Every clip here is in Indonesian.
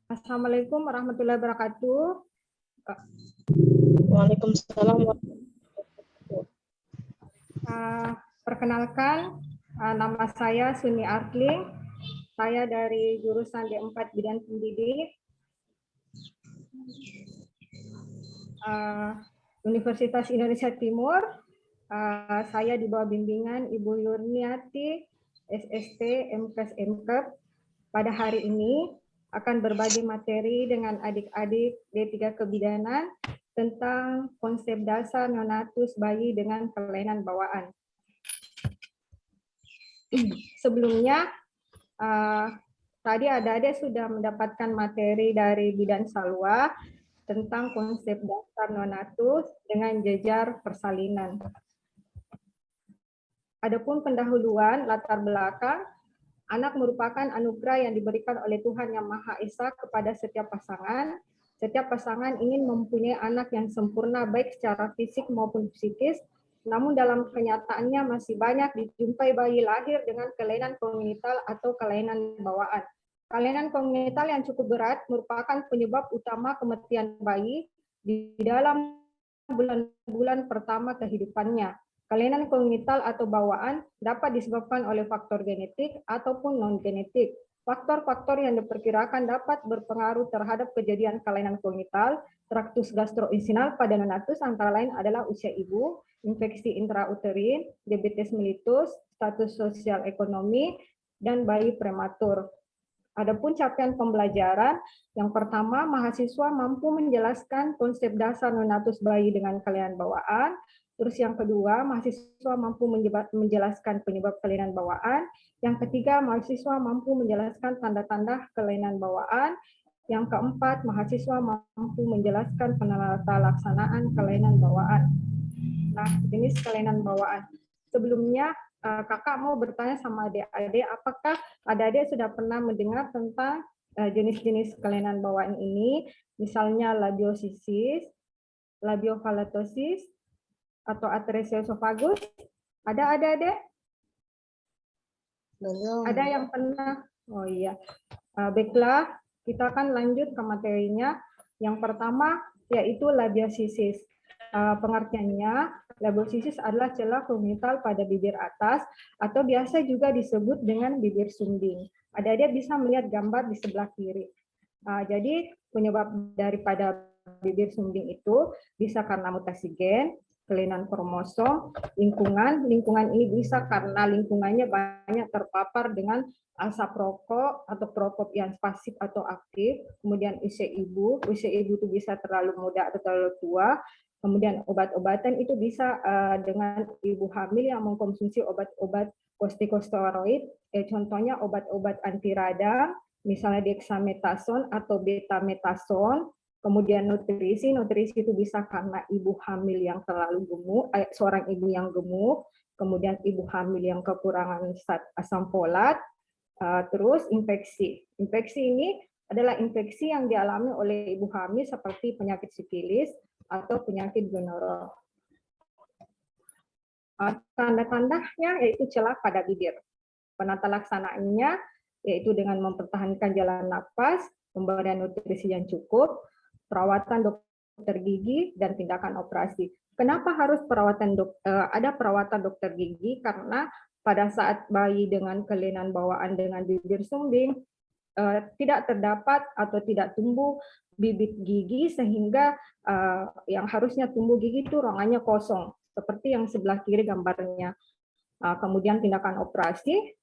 Assalamualaikum warahmatullahi wabarakatuh. Waalaikumsalam. Perkenalkan, nama saya Suni Artling. Saya dari jurusan D4 Bidang Pendidik, Universitas Indonesia Timur. Saya di bawah bimbingan Ibu Yurniati, SST, MKes, MKep. Pada hari ini akan berbagi materi dengan adik-adik D3 Kebidanan tentang konsep dasar neonatus bayi dengan kelainan bawaan. Sebelumnya, tadi adik-adik sudah mendapatkan materi dari Bidan Salwa tentang konsep dasar neonatus dengan jejar persalinan. Adapun pendahuluan latar belakang, anak merupakan anugerah yang diberikan oleh Tuhan Yang Maha Esa kepada setiap pasangan. Setiap pasangan ingin mempunyai anak yang sempurna baik secara fisik maupun psikis, namun dalam kenyataannya masih banyak dijumpai bayi lahir dengan kelainan kongenital atau kelainan bawaan. Kelainan kongenital yang cukup berat merupakan penyebab utama kematian bayi di dalam bulan-bulan pertama kehidupannya. Kelainan kongenital atau bawaan dapat disebabkan oleh faktor genetik ataupun non-genetik. Faktor-faktor yang diperkirakan dapat berpengaruh terhadap kejadian kelainan kongenital traktus gastrointestinal pada neonatus antara lain adalah usia ibu, infeksi intrauterin, diabetes mellitus, status sosial ekonomi, dan bayi prematur. Adapun capaian pembelajaran, yang pertama, mahasiswa mampu menjelaskan konsep dasar neonatus bayi dengan kelainan bawaan. Terus yang kedua, mahasiswa mampu menjelaskan penyebab kelainan bawaan. Yang ketiga, mahasiswa mampu menjelaskan tanda-tanda kelainan bawaan. Yang keempat, mahasiswa mampu menjelaskan penata laksanaan kelainan bawaan. Nah, jenis kelainan bawaan. Sebelumnya, kakak mau bertanya sama adik-adik, apakah adik-adik sudah pernah mendengar tentang jenis-jenis kelainan bawaan ini, misalnya labiosisis, labiofalatosis, atau atresia esophagus? Ada adik-adik? Belum. Ada yang pernah? Oh iya. Baiklah, kita akan lanjut ke materinya. Yang pertama yaitu labiosisis. Pengertiannya, labiosisis adalah celah kongenital pada bibir atas atau biasa juga disebut dengan bibir sumbing. Adik-adik bisa melihat gambar di sebelah kiri. Jadi penyebab daripada bibir sumbing itu bisa karena mutasi gen, kelainan kromosom, lingkungan ini bisa karena lingkungannya banyak terpapar dengan asap rokok atau perokok yang pasif atau aktif, kemudian usia ibu itu bisa terlalu muda atau terlalu tua, kemudian obat-obatan itu bisa dengan ibu hamil yang mengkonsumsi obat-obat kortikosteroid, contohnya obat-obat anti radang, misalnya dexamethasone atau betamethasone. Kemudian nutrisi itu bisa karena ibu hamil yang terlalu gemuk, seorang ibu yang gemuk, kemudian ibu hamil yang kekurangan asam folat, terus infeksi. Infeksi ini adalah infeksi yang dialami oleh ibu hamil seperti penyakit sifilis atau penyakit gonorrhea. Tanda-tandanya yaitu celah pada bibir. Penata laksanaannya yaitu dengan mempertahankan jalan nafas, pemberian nutrisi yang cukup, perawatan dokter gigi, dan tindakan operasi. Kenapa harus ada perawatan dokter gigi? Karena pada saat bayi dengan kelainan bawaan dengan bibir sumbing tidak terdapat atau tidak tumbuh bibit gigi sehingga yang harusnya tumbuh gigi itu ruangannya kosong, seperti yang sebelah kiri gambarnya. Kemudian tindakan operasi.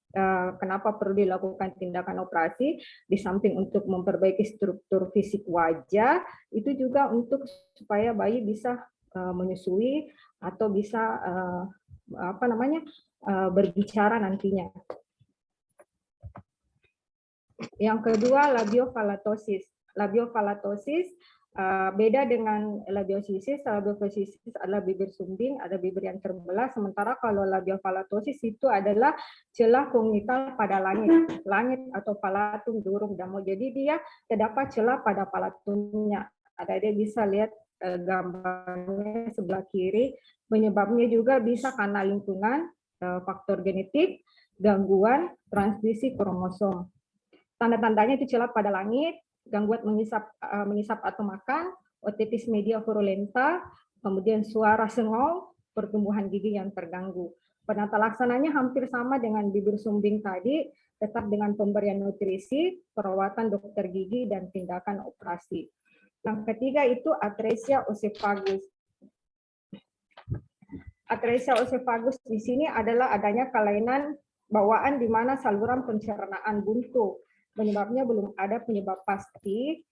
Kenapa perlu dilakukan tindakan operasi? Di samping untuk memperbaiki struktur fisik wajah, itu juga untuk supaya bayi bisa menyusui atau bisa berbicara nantinya. Yang kedua, labiofalatosis. Labiofalatosis beda dengan labiosisis. Labiosisis adalah bibir sumbing, ada bibir yang terbelah. Sementara kalau labiofalatosis itu adalah celah kongenital pada langit atau palatum durung damo. Jadi dia terdapat celah pada palatumnya. Ada bisa lihat gambarnya sebelah kiri. Penyebabnya juga bisa karena lingkungan, faktor genetik, gangguan transmisi kromosom. Tanda-tandanya itu celah pada langit, gangguan mengisap atau makan, otitis media virulenta, kemudian suara sengol, pertumbuhan gigi yang terganggu. Penata laksananya hampir sama dengan bibir sumbing tadi, tetap dengan pemberian nutrisi, perawatan dokter gigi, dan tindakan operasi. Yang ketiga itu atresia oesophagus. Atresia oesophagus di sini adalah adanya kelainan bawaan di mana saluran pencernaan buntu. Penyebabnya belum ada penyebab pasti.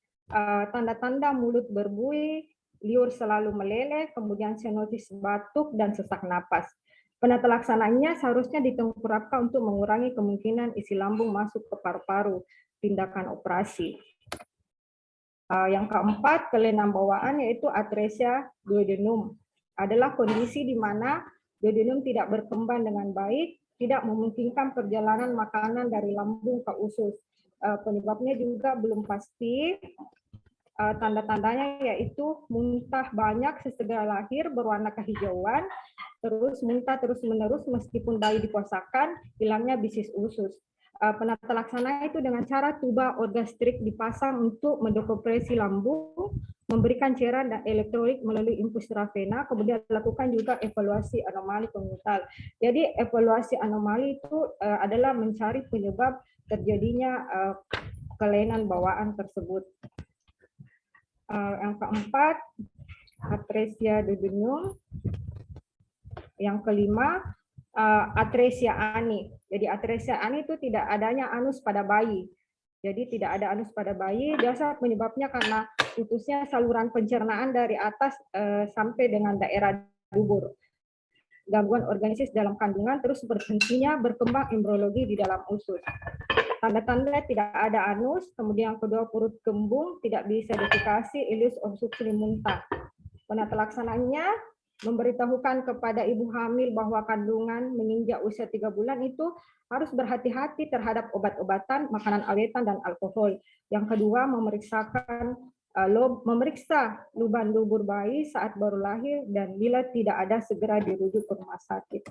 Tanda-tanda mulut berbuih, liur selalu meleleh, kemudian sinotis batuk dan sesak napas. Penata laksananya seharusnya ditengkurapkan untuk mengurangi kemungkinan isi lambung masuk ke paru-paru. Tindakan operasi. Yang keempat, kelainan bawaan yaitu atresia duodenum. Adalah kondisi di mana duodenum tidak berkembang dengan baik, tidak memungkinkan perjalanan makanan dari lambung ke usus. Penyebabnya juga belum pasti. Tanda-tandanya yaitu muntah banyak sesegera lahir berwarna kehijauan, terus muntah terus-menerus meskipun bayi dipuasakan, hilangnya bisis usus. Penata laksana itu dengan cara tuba orgastrik dipasang untuk mendekompresi lambung, memberikan cairan dan elektrolit melalui infus intravena, kemudian lakukan juga evaluasi anomali kongnital. Jadi evaluasi anomali itu adalah mencari penyebab terjadinya kelainan bawaan tersebut. Yang keempat, atresia duodenum. Yang kelima, atresia ani. Jadi atresia ani itu tidak adanya anus pada bayi. Jadi tidak ada anus pada bayi. Biasa penyebabnya karena putusnya saluran pencernaan dari atas sampai dengan daerah dubur. Gangguan organisis dalam kandungan, terus berhentinya berkembang embriologi di dalam usus. Tanda-tanda tidak ada anus, kemudian kedua perut kembung, tidak bisa defekasi, ileus obstruksi muntah. Penata laksananya memberitahukan kepada ibu hamil bahwa kandungan menginjak usia 3 bulan itu harus berhati-hati terhadap obat-obatan, makanan awetan, dan alkohol. Yang kedua, memeriksa lubang dubur bayi saat baru lahir, dan bila tidak ada segera dirujuk ke rumah sakit.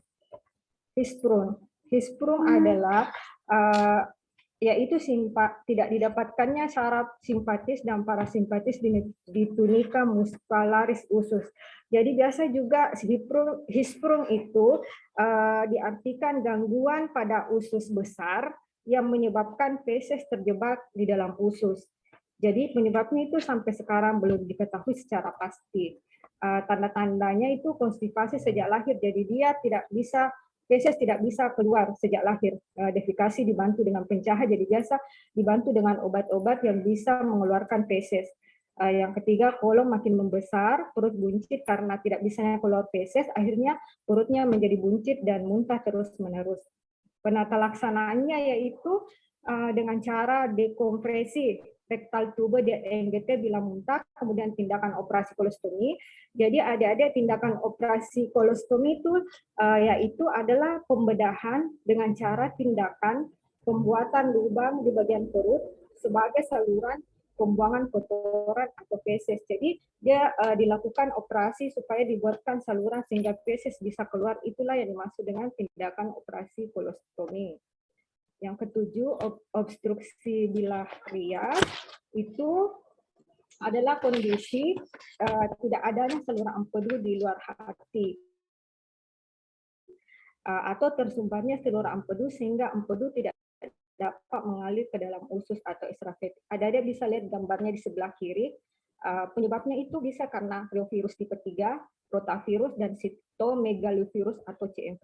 Hisprum adalah yaitu tidak didapatkannya saraf simpatis dan parasimpatis di tunika muscularis usus. Jadi biasa juga hisprum itu diartikan gangguan pada usus besar yang menyebabkan feses terjebak di dalam usus. Jadi penyebabnya itu sampai sekarang belum diketahui secara pasti. Tanda-tandanya itu konstipasi sejak lahir, jadi dia feses tidak bisa keluar sejak lahir. Defekasi dibantu dengan pencahar, jadi biasa dibantu dengan obat-obat yang bisa mengeluarkan feses. Yang ketiga, kolon makin membesar, perut buncit karena tidak bisa keluar feses, akhirnya perutnya menjadi buncit dan muntah terus-menerus. Penata laksanaannya yaitu dengan cara dekompresi rektal tuba di NGT bila muntah, kemudian tindakan operasi kolostomi. Jadi ada tindakan operasi kolostomi itu yaitu adalah pembedahan dengan cara tindakan pembuatan lubang di bagian perut sebagai saluran pembuangan kotoran atau feses. Jadi dia dilakukan operasi supaya dibuatkan saluran sehingga feses bisa keluar. Itulah yang dimaksud dengan tindakan operasi kolostomi. Yang ketujuh, obstruksi biliaris itu adalah kondisi tidak adanya saluran empedu di luar hati atau tersumbatnya saluran empedu sehingga empedu tidak dapat mengalir ke dalam usus atau esophagus. Ada bisa lihat gambarnya di sebelah kiri. Penyebabnya itu bisa karena reovirus tipe 3, rotavirus, dan cytomegalovirus atau CMV.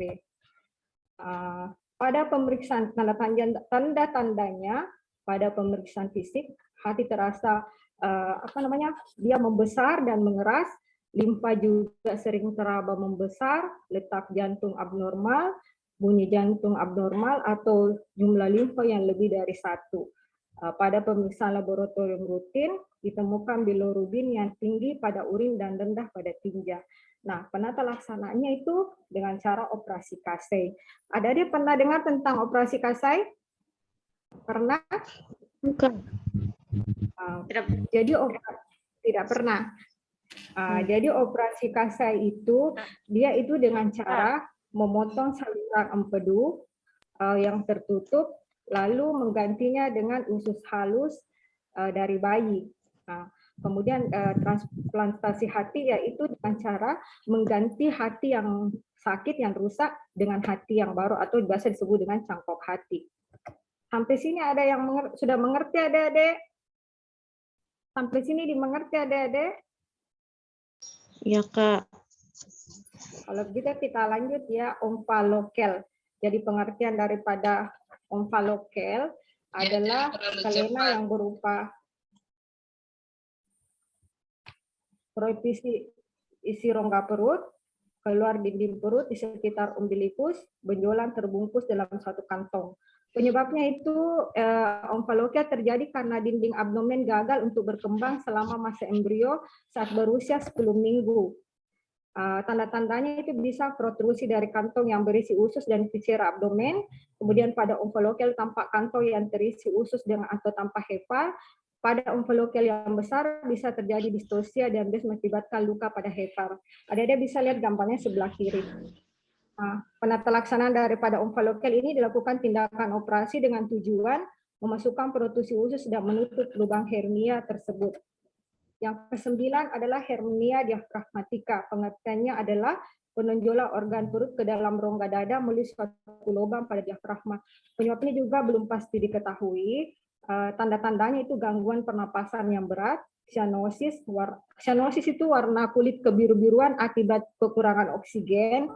Pada pemeriksaan tanda-tandanya pada pemeriksaan fisik, hati terasa dia membesar dan mengeras, limfa juga sering teraba membesar, letak jantung abnormal, bunyi jantung abnormal, atau jumlah limfa yang lebih dari 1. Pada pemeriksaan laboratorium rutin ditemukan bilirubin yang tinggi pada urin dan rendah pada tinja. Nah, penata laksanaannya itu dengan cara operasi Kasai. Ada dia pernah dengar tentang operasi Kasai? Pernah? Bukan. Jadi tidak pernah. Jadi operasi Kasai itu dia itu dengan cara memotong saluran empedu yang tertutup, lalu menggantinya dengan usus halus dari bayi. Nah, kemudian transplantasi hati yaitu dengan cara mengganti hati yang sakit, yang rusak dengan hati yang baru atau biasa disebut dengan cangkok hati. Sampai sini ada yang sudah mengerti adik-adik? Sampai sini dimengerti adik-adik? Ya, Kak. Kalau begitu kita lanjut ya, omfalokel. Jadi pengertian daripada omfalokel adalah kelena yang berupa protrisi isi rongga perut, keluar dinding perut di sekitar umbilikus, benjolan terbungkus dalam satu kantong. Penyebabnya itu omfalokel terjadi karena dinding abdomen gagal untuk berkembang selama masa embrio saat berusia 10 minggu. Tanda-tandanya itu bisa protrusi dari kantong yang berisi usus dan viscera abdomen, kemudian pada omfalokel tampak kantong yang terisi usus dengan atau tanpa hepa. Pada omfalokel yang besar bisa terjadi distosia dan bisa mengakibatkan luka pada hepar. Adik-adik bisa lihat gambarnya sebelah kiri. Penata laksanaan daripada omfalokel ini dilakukan tindakan operasi dengan tujuan memasukkan protrusi usus dan menutup lubang hernia tersebut. Yang ke-9 adalah hernia diafragmatika. Pengertiannya adalah penonjolan organ perut ke dalam rongga dada melalui suatu lubang pada diafragma. Penyebabnya juga belum pasti diketahui. Tanda-tandanya itu gangguan pernapasan yang berat, cyanosis. Cyanosis itu warna kulit kebiru-biruan akibat kekurangan oksigen.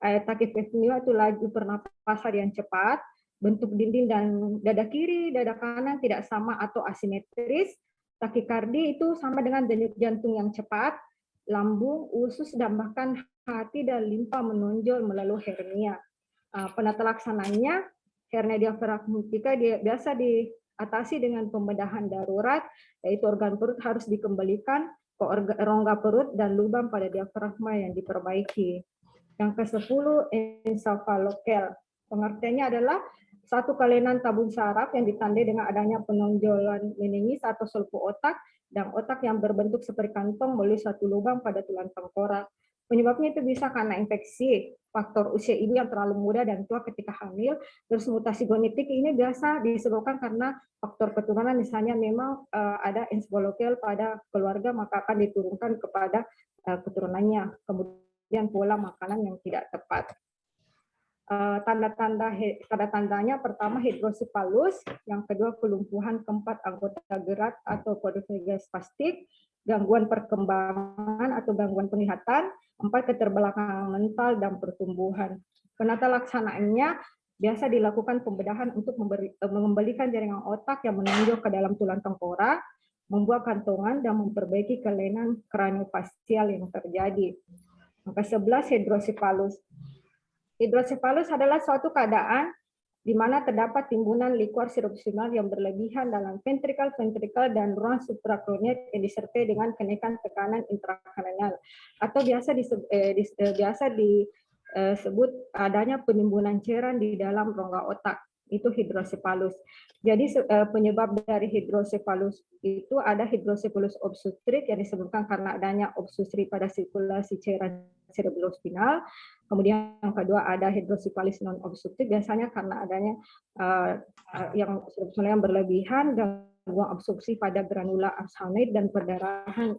Tachypnea itu laju pernapasan yang cepat. Bentuk dinding dan dada kiri, dada kanan tidak sama atau asimetris. Takikardi itu sama dengan denyut jantung yang cepat, lambung, usus, dan bahkan hati dan limpa menonjol melalui hernia. Penata laksananya, hernia diafragmatika biasa diatasi dengan pembedahan darurat, yaitu organ perut harus dikembalikan ke rongga perut dan lubang pada diafragma yang diperbaiki. Yang ke-10, ensefalokel. Pengertiannya adalah satu kelainan tabung saraf yang ditandai dengan adanya penonjolan meningis atau seluput otak dan otak yang berbentuk seperti kantong melalui satu lubang pada tulang tengkorak. Penyebabnya itu bisa karena infeksi, faktor usia ibu yang terlalu muda dan tua ketika hamil, terus mutasi genetik ini biasa disebabkan karena faktor keturunan, misalnya memang ada ensefalokel pada keluarga maka akan diturunkan kepada keturunannya. Kemudian pola makanan yang tidak tepat. Tanda-tandanya pertama hidrosipalus, yang kedua kelumpuhan keempat anggota gerak atau quadriplegia spastik, gangguan perkembangan atau gangguan penglihatan, 4 keterbelakangan mental dan pertumbuhan. Penata laksanaannya biasa dilakukan pembedahan untuk mengembalikan jaringan otak yang menonjol ke dalam tulang tengkorak, membuat kantongan dan memperbaiki kelainan kraniofaksial yang terjadi. Yang ke-11 hidrosipalus. Hidrosipalus adalah suatu keadaan di mana terdapat timbunan liquor sirupsimal yang berlebihan dalam ventrikel dan ruang suprakranial yang disertai dengan kenaikan tekanan intrakranial atau biasa disebut adanya penimbunan cairan di dalam rongga otak. Itu hidrosipalus. Jadi penyebab dari hidrosipalus itu ada hidrosipalus obstruktif yang disebabkan karena adanya obstruksi pada sirkulasi cairan cerebrospinal. Kemudian yang kedua ada hidrosipalus non obstruktif, biasanya karena adanya yang berlebihan, gangguan obstruksi pada granula arsenide dan perdarahan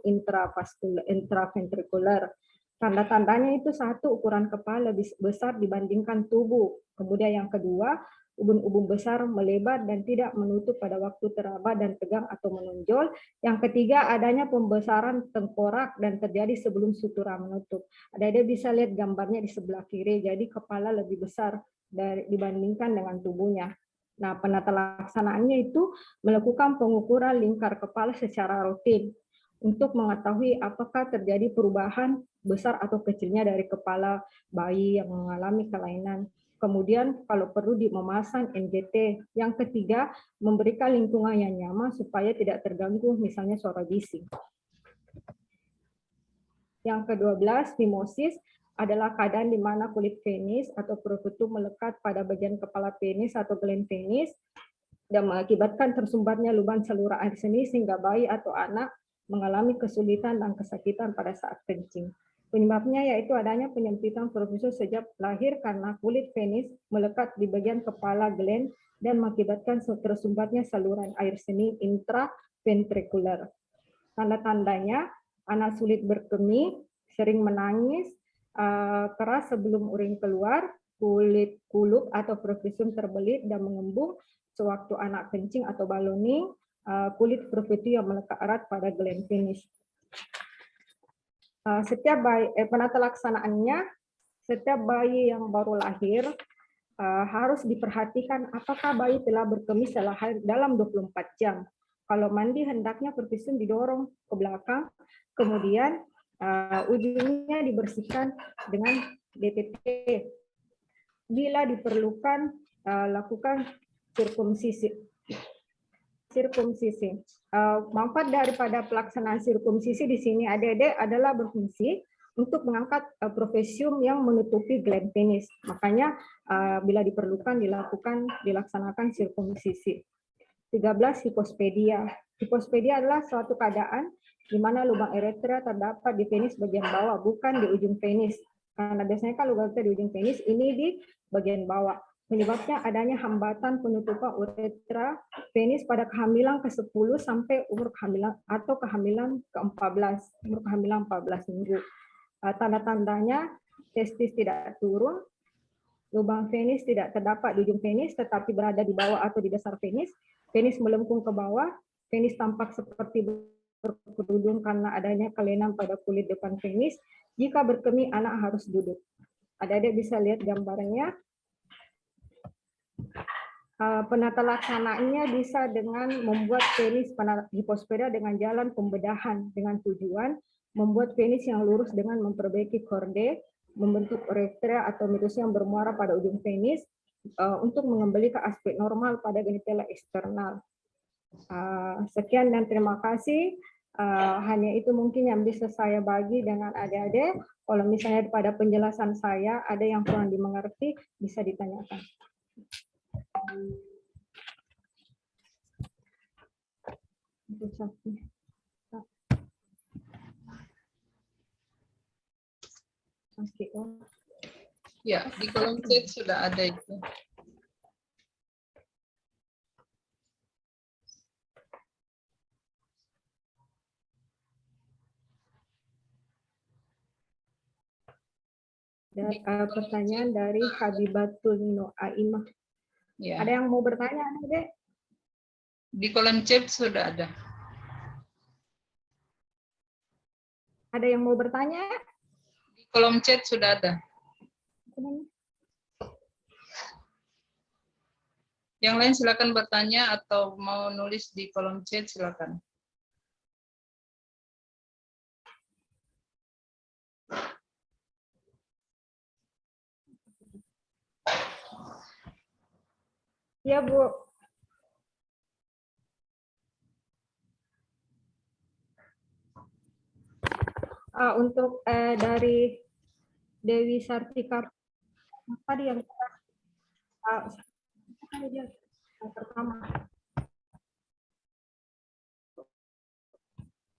intraventrikuler. Tanda-tandanya itu satu, ukuran kepala lebih besar dibandingkan tubuh. Kemudian yang kedua, ubun-ubun besar melebar dan tidak menutup pada waktu teraba dan tegang atau menonjol. Yang ketiga, adanya pembesaran tengkorak dan terjadi sebelum sutura menutup. Ada bisa lihat gambarnya di sebelah kiri, jadi kepala lebih besar dibandingkan dengan tubuhnya. Nah, penata laksanaannya itu melakukan pengukuran lingkar kepala secara rutin untuk mengetahui apakah terjadi perubahan besar atau kecilnya dari kepala bayi yang mengalami kelainan. Kemudian kalau perlu memasang NGT. Yang ketiga, memberikan lingkungan yang nyaman supaya tidak terganggu, misalnya suara bising. Yang ke-12, fimosis adalah keadaan di mana kulit penis atau prokutu melekat pada bagian kepala penis atau gland penis dan mengakibatkan tersumbatnya lubang saluran air seni sehingga bayi atau anak mengalami kesulitan dan kesakitan pada saat kencing. Penyebabnya yaitu adanya penyempitan prokutu sejak lahir karena kulit penis melekat di bagian kepala gland dan mengakibatkan tersumbatnya saluran air seni intra ventricular. Tanda-tandanya anak sulit berkemih, sering menangis, keras sebelum urin keluar, kulit kulup atau profesium terbelit dan mengembung sewaktu anak kencing atau ballooning, kulit profesi yang melekat erat pada gland penis. Setiap bayi, penata laksanaannya, setiap bayi yang baru lahir harus diperhatikan apakah bayi telah berkemih setelah dalam 24 jam. Kalau mandi hendaknya profesium didorong ke belakang, kemudian ujungnya dibersihkan dengan DTT. Bila diperlukan, lakukan sirkumsisi. Manfaat daripada pelaksanaan sirkumsisi di sini adik-adik adalah berfungsi untuk mengangkat profesium yang menutupi gland penis. Makanya bila diperlukan dilaksanakan sirkumsisi. 13. Hipospedia. Hipospedia adalah suatu keadaan di mana lubang uretra terdapat di penis bagian bawah, bukan di ujung penis. Karena biasanya kan lubang uretra di ujung penis, ini di bagian bawah. Penyebabnya adanya hambatan penutupan uretra penis pada kehamilan ke-10 sampai umur kehamilan atau kehamilan ke-14, umur kehamilan 14 minggu. Tanda-tandanya testis tidak turun, lubang penis tidak terdapat di ujung penis tetapi berada di bawah atau di dasar penis, penis melengkung ke bawah, penis tampak seperti berkerudung karena adanya kelainan pada kulit depan penis. Jika berkemih, anak harus duduk. Adik-adik bisa lihat gambarnya. Penata laksanaannya bisa dengan membuat penis hipospedia dengan jalan pembedahan dengan tujuan membuat penis yang lurus dengan memperbaiki korde, membentuk uretra atau mitus yang bermuara pada ujung penis untuk mengembalikan aspek normal pada genitalia eksternal. Sekian dan terima kasih. Hanya itu mungkin yang bisa saya bagi dengan adik-adik. Kalau misalnya pada penjelasan saya ada yang kurang dimengerti, bisa ditanyakan. Ya, di kolom chat sudah ada itu. Pertanyaan dari Habibatul Nuaimah. Ya. Ada yang mau bertanya, Dek? Di kolom chat sudah ada. Ada yang mau bertanya? Di kolom chat sudah ada. Yang lain silakan bertanya atau mau nulis di kolom chat silakan. Ya, Bu. Untuk dari Dewi Sartika tadi yang pertama.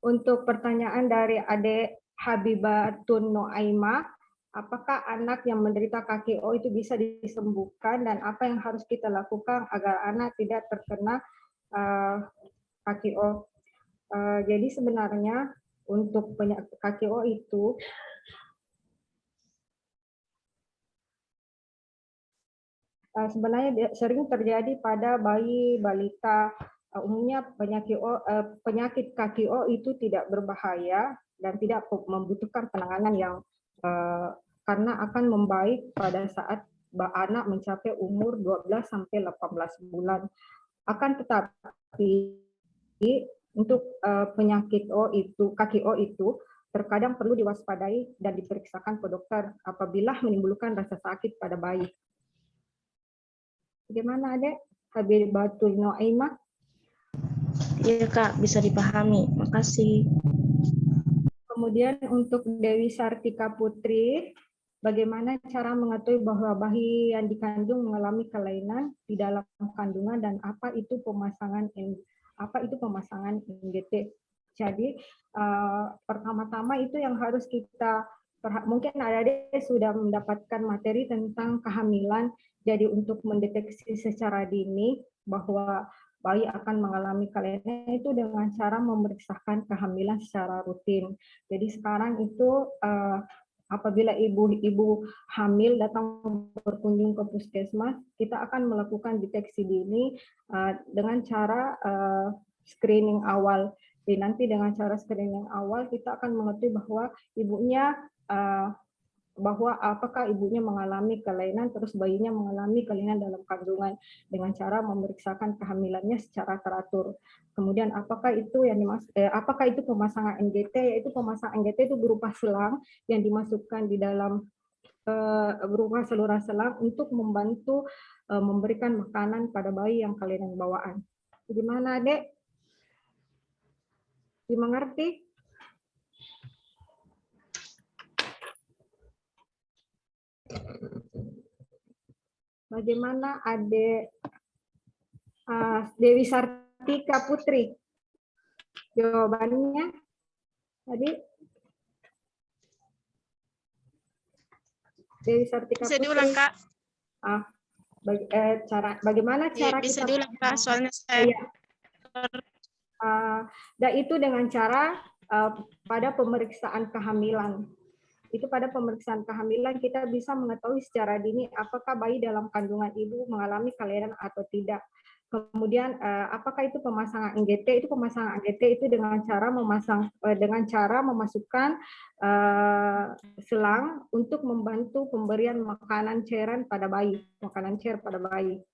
Untuk pertanyaan dari Adik Habibatun Noaima, apakah anak yang menderita KKO itu bisa disembuhkan dan apa yang harus kita lakukan agar anak tidak terkena KKO? Jadi sebenarnya untuk penyakit KKO itu sebenarnya sering terjadi pada bayi balita. Umumnya penyakit KKO itu tidak berbahaya dan tidak membutuhkan penanganan yang karena akan membaik pada saat anak mencapai umur 12 sampai 18 bulan. Akan tetapi untuk penyakit KKO itu terkadang perlu diwaspadai dan diperiksakan ke dokter apabila menimbulkan rasa sakit pada bayi. Bagaimana, Adek? Habibatul Noaimah? Iya, Kak, bisa dipahami. Makasih. Kemudian untuk Dewi Sartika Putri, bagaimana cara mengetahui bahwa bayi yang dikandung mengalami kelainan di dalam kandungan dan apa itu pemasangan NGT? Jadi pertama-tama itu yang harus kita mungkin adik-adik sudah mendapatkan materi tentang kehamilan. Jadi untuk mendeteksi secara dini bahwa bayi akan mengalami kelainan itu dengan cara memeriksakan kehamilan secara rutin. Jadi sekarang itu apabila ibu-ibu hamil datang berkunjung ke puskesmas, kita akan melakukan deteksi dini dengan cara screening awal. Jadi nanti dengan cara screening awal kita akan mengetahui bahwa ibunya bahwa apakah ibunya mengalami kelainan, terus bayinya mengalami kelainan dalam kandungan dengan cara memeriksakan kehamilannya secara teratur. Kemudian apakah itu pemasangan NGT, yaitu pemasangan NGT itu berupa selang yang dimasukkan di dalam berupa saluran selang untuk membantu memberikan makanan pada bayi yang kelainan bawaan. Gimana, Dek? Dimengerti? Bagaimana Adik Dewi Sartika Putri? Jawabannya tadi Dewi Sartika Bisa Putri. diulang, Kak? Bagaimana cara Bisa kita diulang, Kak, soalnya saya dan itu dengan cara pada pemeriksaan kehamilan. Itu pada pemeriksaan kehamilan kita bisa mengetahui secara dini apakah bayi dalam kandungan ibu mengalami kelainan atau tidak. Kemudian apakah itu pemasangan NGT? Itu pemasangan NGT itu dengan cara memasukkan selang untuk membantu pemberian makanan cairan pada bayi, makanan cair pada bayi.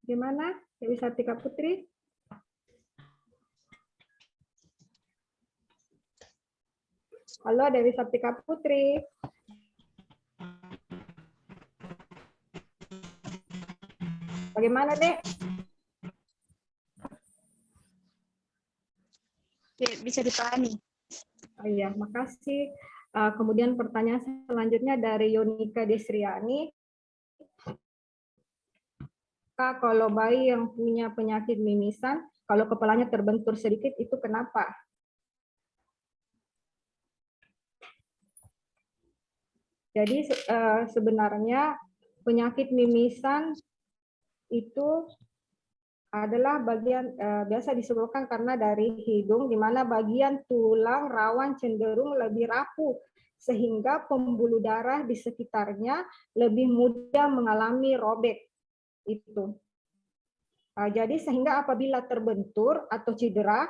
Gimana, Dewi Sartika Putri? Halo Dewi Sartika Putri. Bagaimana, Dek? bisa dipahami. Oh iya, makasih. Kemudian pertanyaan selanjutnya dari Yonika Desriani. Kak, kalau bayi yang punya penyakit mimisan, kalau kepalanya terbentur sedikit, itu kenapa? Jadi sebenarnya penyakit mimisan itu adalah bagian biasa disebabkan karena dari hidung, di mana bagian tulang rawan cenderung lebih rapuh, sehingga pembuluh darah di sekitarnya lebih mudah mengalami robek. Itu. Jadi sehingga apabila terbentur atau cedera,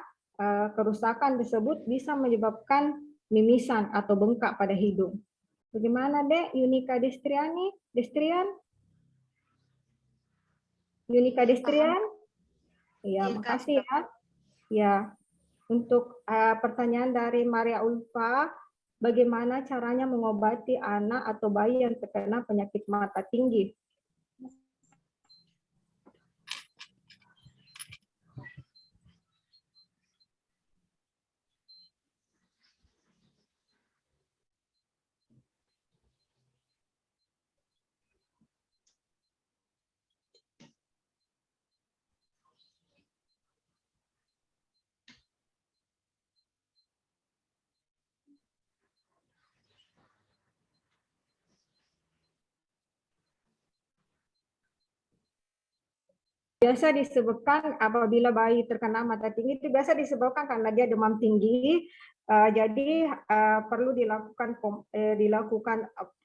kerusakan tersebut bisa menyebabkan mimisan atau bengkak pada hidung. Bagaimana, Dek? Yunika Destriani? Yunika Destrian? Iya, makasih ya. Ya, untuk pertanyaan dari Maria Ulfa, bagaimana caranya mengobati anak atau bayi yang terkena penyakit mata tinggi? Biasa disebabkan apabila bayi terkena mata tinggi itu biasa disebabkan karena dia demam tinggi. Jadi perlu dilakukan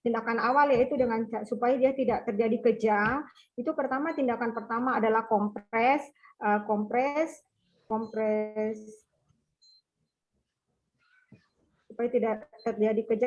tindakan awal, yaitu dengan supaya dia tidak terjadi kejang. Itu tindakan pertama adalah kompres supaya tidak terjadi kejang.